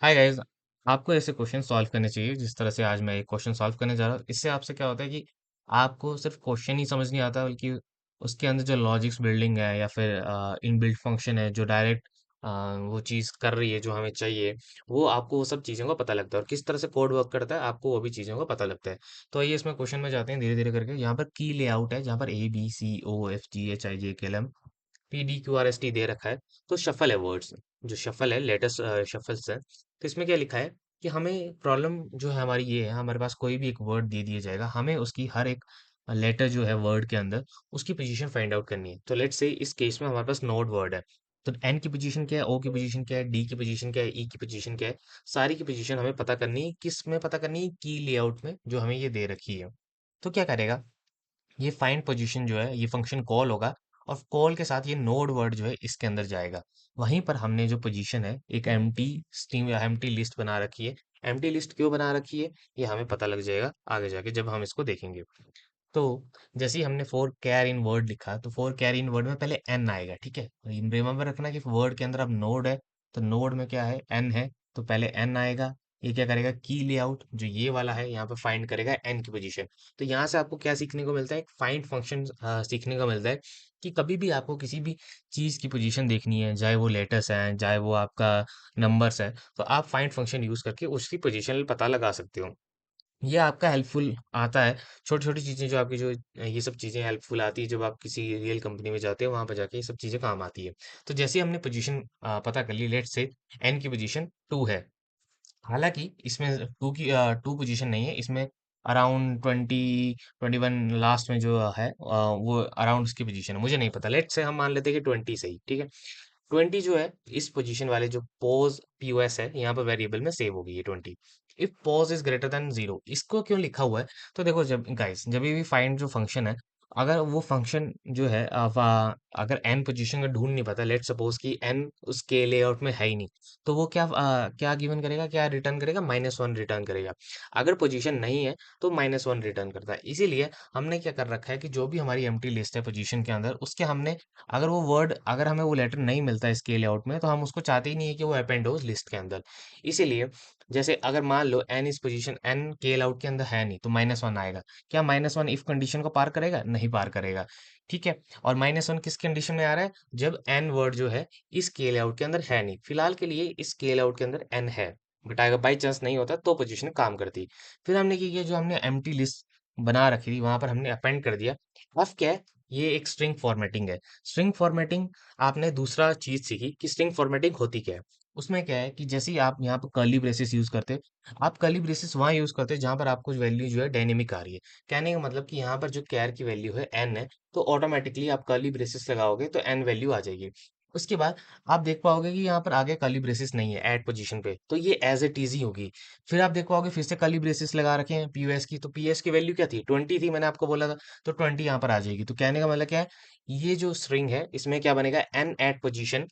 Hi guys. आपको ऐसे question solve करने चाहिए जिस तरह से आज मैं एक क्वेश्चन सॉल्व करने जा रहा हूँ। इससे आपसे क्या होता है कि आपको सिर्फ क्वेश्चन ही समझ नहीं आता, बल्कि उसके अंदर जो लॉजिक्स बिल्डिंग है या फिर इनबिल्ट फंक्शन है जो डायरेक्ट वो चीज़ कर रही है जो हमें चाहिए, वो आपको वो सब चीज़ों का पता लगता है और किस तरह से कोड वर्क करता है आपको वो भी चीज़ों का पता लगता है। तो आइए इसमें क्वेश्चन में जाते हैं धीरे धीरे करके। यहाँ पर की लेआउट है जहाँ पर ABCOFGHIJKLM PDQRST दे रखा है। तो शफल है वर्ड्स, जो शफल है लेटेस्ट शफल्स है। तो इसमें क्या लिखा है कि हमें प्रॉब्लम जो है हमारी ये है, हमारे पास कोई भी एक वर्ड दे दिया जाएगा, हमें उसकी हर एक लेटर जो है वर्ड के अंदर उसकी पोजीशन फाइंड आउट करनी है। तो लेट्स से इस केस में हमारे पास नोड वर्ड है। तो एन की पोजीशन क्या है, ओ की पोजीशन क्या है, डी की पोजीशन क्या है, ई की पोजीशन क्या है, सारी की पोजीशन हमें पता करनी है। किस में पता करनी है? की लेआउट में जो हमें ये दे रखी है। तो क्या करेगा, ये फाइंड पोजीशन जो है ये फंक्शन कॉल होगा और कॉल के साथ ये नोड वर्ड जो है इसके अंदर जाएगा। वहीं पर हमने जो पोजीशन है एक एम्प्टी स्ट्रिंग या एम्प्टी लिस्ट बना रखी है। एम्प्टी लिस्ट क्यों बना रखी है ये हमें पता लग जाएगा आगे जाके जब हम इसको देखेंगे। तो जैसे ही हमने फोर कैर इन वर्ड लिखा तो फोर कैर इन वर्ड में पहले एन आएगा, ठीक है। रिमेम्बर रखना कि वर्ड के अंदर अब नोड है, तो नोड में क्या है, एन है। तो पहले एन आएगा। ये क्या करेगा, की लेआउट जो ये वाला है यहाँ पे फाइंड करेगा एन की पोजीशन। तो यहाँ से आपको क्या सीखने को मिलता है, एक फाइंड फंक्शन सीखने को मिलता है कि कभी भी आपको किसी भी चीज की पोजीशन देखनी है, चाहे वो लेटर्स है चाहे वो आपका नंबर्स है, तो आप फाइंड फंक्शन यूज करके उसकी पोजीशन पता लगा सकते हो। ये आपका हेल्पफुल आता है। छोटी-छोटी चीज़ें जो आपकी जो ये सब चीज़ें हेल्पफुल आती है जब आप किसी रियल कंपनी में जाते हो, वहाँ पे जाके ये सब चीज़ें काम आती है। तो जैसे ही हमने पोजीशन पता कर ली, लेट्स से एन की पोजीशन 2 है। हालाँकि इसमें 2 पोजीशन नहीं है, इसमें अराउंड 20, 21 लास्ट में जो है वो अराउंड उसकी पोजीशन है। मुझे नहीं पता, लेट्स से हम मान लेते हैं कि 20 सही, ठीक है। 20 जो है इस पोजीशन वाले जो पॉज पीओएस है यहाँ पर वेरिएबल में सेव होगी ये 20। If pause is greater than 0, इसको क्यों लिखा हुआ है? तो देखो जब गाइस जब भी फाइंड जो फंक्शन है, अगर वो फंक्शन जो है अगर एन पोजीशन का ढूंढ नहीं पाता, लेट सपोज कि एन उसके लेआउट में है ही नहीं, तो वो क्या गिवन करेगा, क्या रिटर्न करेगा, -1 रिटर्न करेगा। अगर पोजीशन नहीं है तो -1 रिटर्न करता है। इसीलिए हमने क्या कर रखा है कि जो भी हमारी एम्प्टी लिस्ट है पोजीशन के अंदर, उसके हमने अगर वो वर्ड अगर हमें वो लेटर नहीं मिलता है इसके लेआउट में, तो हम उसको चाहते ही नहीं है कि वो अपेंड हो उस लिस्ट के अंदर। इसीलिए जैसे अगर मान लो एन इस पोजीशन एन के लेआउट के अंदर है नहीं तो -1 आएगा। क्या -1 इफ कंडीशन को पार करेगा? नहीं पार करेगा। ठीक है। और -1 किस कंडीशन में आ रहा है? जब एन वर्ड जो है इस के लेआउट के अंदर है नहीं। फिलहाल के लिए इस के लेआउट के अंदर एन है, बट अगर बाई चांस नहीं होता तो पोजीशन काम करती। फिर हमने क्या किया, जो हमने एम्प्टी लिस्ट बना रखी थी वहां पर हमने अपेंड कर दिया। अब क्या है, ये एक स्ट्रिंग फॉर्मेटिंग है। स्ट्रिंग फॉर्मेटिंग आपने दूसरा चीज सीखी कि स्ट्रिंग फॉर्मेटिंग होती क्या है। उसमें क्या है कि जैसे ही आप यहाँ पर कर्ली ब्रेसेस यूज करते, आप कर्ली ब्रेसेस वहां यूज करते हैं जहां पर आपको वैल्यू जो है डायनेमिक आ रही है। कहने का मतलब कि यहाँ पर जो कैर की वैल्यू है एन है, तो ऑटोमेटिकली आप कर्ली ब्रेसेस लगाओगे तो एन वैल्यू आ जाएगी। उसके बाद आप देख पाओगे कि यहाँ पर आगे कर्ली ब्रेसेस नहीं है एट पोजीशन पे, तो ये एज इट इज ही होगी। फिर आप देख पाओगे फिर से कर्ली ब्रेसेस लगा रखे हैं पीओएस की, तो पीएस की वैल्यू क्या थी, 20 थी, मैंने आपको बोला था। तो 20 यहाँ पर आ जाएगी। तो कहने का मतलब क्या है, ये जो स्ट्रिंग है इसमें क्या बनेगा, एन एट पोजीशन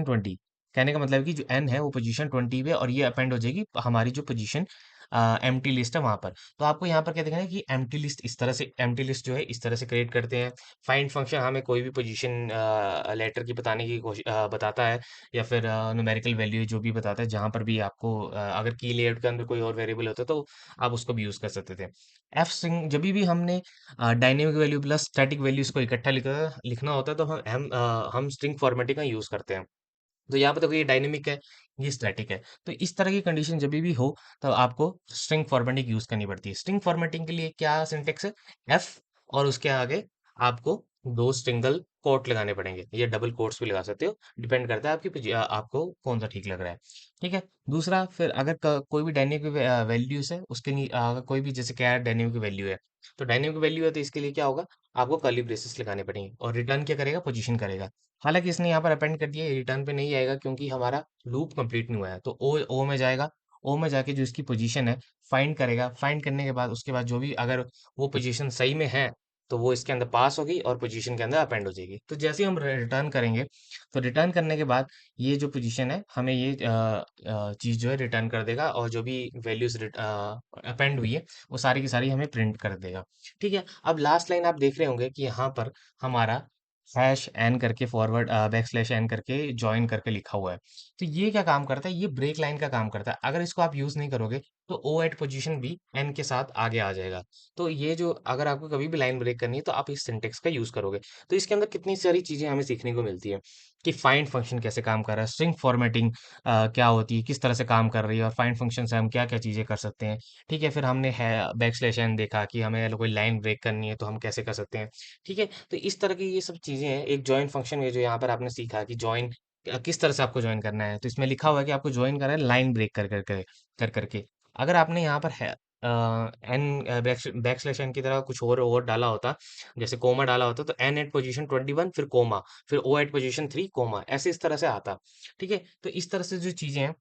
20। कहने का मतलब है कि जो एन है वो पोजीशन 20 पे और ये अपेंड हो जाएगी हमारी जो पोजीशन एम्प्टी लिस्ट है वहां पर। तो आपको यहाँ पर क्या देखना है कि एम्प्टी लिस्ट इस तरह से, एम्प्टी लिस्ट जो है इस तरह से क्रिएट करते हैं। फाइंड फंक्शन हमें कोई भी पोजीशन लेटर की बताने की कोशिश बताता है, या फिर न्यूमेरिकल वैल्यू जो भी बताता है, जहां पर भी आपको अगर की लेआउट के अंदर कोई और वेरिएबल होता है तो आप उसको भी यूज कर सकते थे। एफ स्ट्रिंग जब भी हमने dynamic value plus static values को इकट्ठा लिखना होता है तो हम स्ट्रिंग फॉर्मेटिंग का यूज करते हैं। तो यहाँ पे देखो ये डायनेमिक है, ये स्टैटिक है। तो इस तरह की कंडीशन जब भी हो तो आपको स्ट्रिंग फॉर्मेटिंग यूज करनी पड़ती है। स्ट्रिंग फॉर्मेटिंग के लिए क्या सिंटेक्स है, एफ और उसके आगे आपको दो सिंगल कोट लगाने पड़ेंगे, ये डबल कोट्स भी लगा सकते हो, डिपेंड करता है आपको कौन सा ठीक लग रहा है। ठीक है। दूसरा, फिर अगर कोई भी डायनेमिक वैल्यूज है उसके अगर कोई भी जैसे क्या डायनेमिक वैल्यू है, तो डायनेमिक वैल्यू है तो इसके लिए क्या होगा, आपको कर्ली ब्रेसेस लगाने पड़ेंगे और रिटर्न क्या करेगा, पोजीशन करेगा। हालांकि इसने यहाँ पर अपेंड कर दिया, रिटर्न पे नहीं आएगा क्योंकि हमारा लूप कंप्लीट नहीं हुआ है। तो ओ में जाएगा। ओ में जाके जो इसकी पोजीशन है फाइंड करेगा। फाइंड करने के बाद उसके बाद जो भी अगर वो पोजीशन सही में है तो वो इसके अंदर पास होगी और पोजीशन के अंदर अपेंड हो जाएगी। तो जैसे ही हम रिटर्न करेंगे, तो रिटर्न करने के बाद ये जो पोजीशन है हमें ये चीज जो है रिटर्न कर देगा, और जो भी वैल्यूज अपेंड हुई है वो सारी की सारी हमें प्रिंट कर देगा। ठीक है। अब लास्ट लाइन आप देख रहे होंगे कि यहाँ पर हमारा हैश एन करके फॉरवर्ड बैक स्लैश एन करके ज्वाइन करके लिखा हुआ है। तो ये क्या काम करता है, ये ब्रेक लाइन का काम करता है। अगर इसको आप यूज नहीं करोगे तो ओ एट पोजीशन भी एन के साथ आगे आ जाएगा। तो ये जो, अगर आपको कभी भी लाइन ब्रेक करनी है तो आप इस सिंटेक्स का यूज करोगे। तो इसके अंदर कितनी सारी चीजें हमें सीखने को मिलती है कि फाइंड फंक्शन कैसे काम कर रहा है, स्ट्रिंग फॉर्मेटिंग क्या होती है, किस तरह से काम कर रही है, और फाइंड फंक्शन से हम क्या क्या चीजें कर सकते हैं। ठीक है, फिर हमने है बैक स्लैश एन देखा कि हमें कोई लाइन ब्रेक करनी है तो हम कैसे कर सकते हैं। ठीक है, तो इस तरह की ये सब चीजें हैं। एक जॉइन फंक्शन है जो यहाँ पर आपने सीखा कि जॉइन किस तरह से आपको ज्वाइन करना है। तो इसमें लिखा हुआ है कि आपको ज्वाइन करना है लाइन ब्रेक कर करके। अगर आपने यहाँ पर है एन बैक स्लैश एन की तरह कुछ और डाला होता, जैसे कोमा डाला होता, तो एन एट पोजीशन 21 फिर कोमा, फिर ओ एट पोजीशन 3 कोमा, ऐसे इस तरह से आता। ठीक है, तो इस तरह से जो चीजें हैं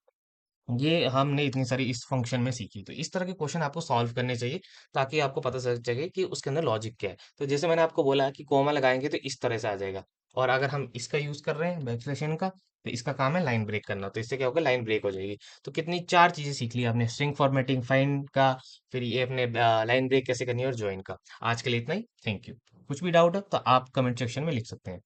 ये हमने इतनी सारी इस फंक्शन में सीखी। तो इस तरह के क्वेश्चन आपको सॉल्व करने चाहिए ताकि आपको पता चल सके कि उसके अंदर लॉजिक क्या है। तो जैसे मैंने आपको बोला कि कोमा लगाएंगे तो इस तरह से आ जाएगा, और अगर हम इसका यूज कर रहे हैं बैकस्लैशन का, तो इसका काम है लाइन ब्रेक करना। तो इससे क्या होगा, लाइन ब्रेक हो जाएगी। तो कितनी चार चीजें सीख ली आपने, स्ट्रिंग फॉर्मेटिंग, फाइंड का, फिर ये अपने लाइन ब्रेक कैसे करनी है, और ज्वाइन का। आज के लिए इतना ही, थैंक यू। कुछ भी डाउट है तो आप कमेंट सेक्शन में लिख सकते हैं।